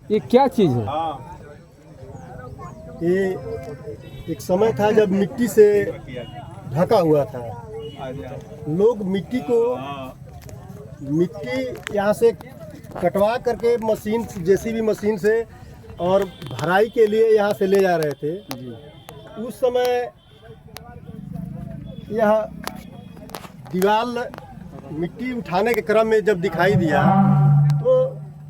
ये क्या चीज़ है? ये एक समय था जब मिट्टी से ढका हुआ था। लोग मिट्टी यहाँ से कटवा करके मशीन, जेसीबी मशीन से और भराई के लिए यहाँ से ले जा रहे थे। उस समय यह दीवार मिट्टी उठाने के क्रम में जब दिखाई दिया तो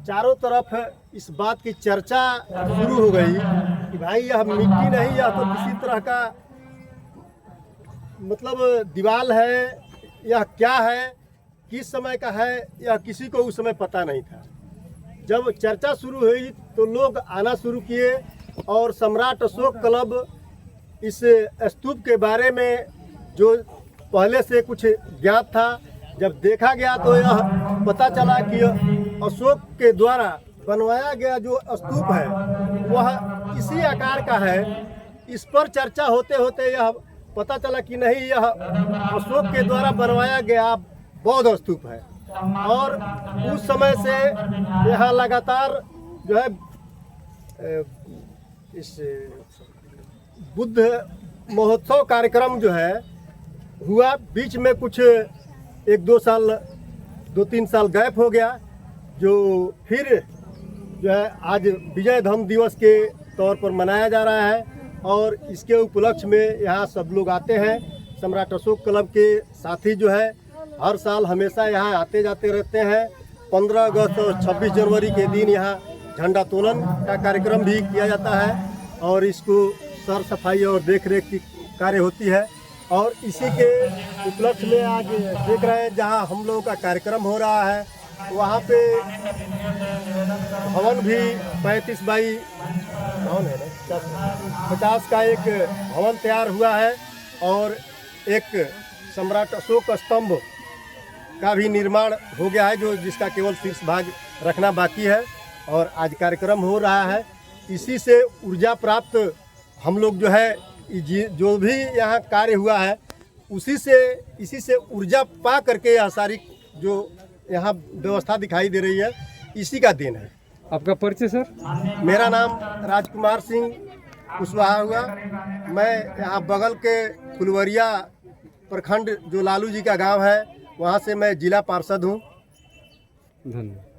चारों तरफ इस बात की चर्चा शुरू हो गई कि भाई यह मिट्टी नहीं, यह तो किसी तरह का मतलब दीवार है, यह क्या है, किस समय का है, यह किसी को उस समय पता नहीं था। जब चर्चा शुरू हुई तो लोग आना शुरू किए और सम्राट अशोक क्लब इस स्तूप के बारे में जो पहले से कुछ ज्ञात था, जब देखा गया तो यह पता चला कि अशोक के द्वारा बनवाया गया जो स्तूप है वह इसी आकार का है। इस पर चर्चा होते होते यह पता चला कि नहीं, यह अशोक के द्वारा बनवाया गया बौद्ध स्तूप है। और उस समय से यह लगातार जो है इस बुद्ध महोत्सव कार्यक्रम जो है हुआ। बीच में कुछ 2-3 साल गैप हो गया, जो फिर जो है आज विजय धम्म दिवस के तौर पर मनाया जा रहा है। और इसके उपलक्ष्य में यहाँ सब लोग आते हैं। सम्राट अशोक क्लब के साथी जो है हर साल हमेशा यहाँ आते जाते रहते हैं। 15 अगस्त और 26 जनवरी के दिन यहाँ झंडा तोलन का कार्यक्रम भी किया जाता है और इसको सर सफाई और देख रेख की कार्य होती है। और इसी के उपलक्ष्य में आज देख रहे हैं जहाँ हम लोगों का कार्यक्रम हो रहा है, वहाँ पे भवन भी 35 बाई भवन है ना 50 का एक भवन तैयार हुआ है और एक सम्राट अशोक स्तंभ का भी निर्माण हो गया है, जो जिसका केवल शीर्ष भाग रखना बाकी है। और आज कार्यक्रम हो रहा है। इसी से ऊर्जा प्राप्त हम लोग जो है जो भी यहाँ कार्य हुआ है इसी से ऊर्जा पा करके यह सारी जो यहाँ व्यवस्था दिखाई दे रही है इसी का देन है। आपका परिचय सर? मेरा नाम राजकुमार सिंह कुशवाहा हुआ। मैं यहाँ बगल के फुलवरिया प्रखंड जो लालू जी का गांव है वहाँ से मैं जिला पार्षद हूँ। धन्यवाद।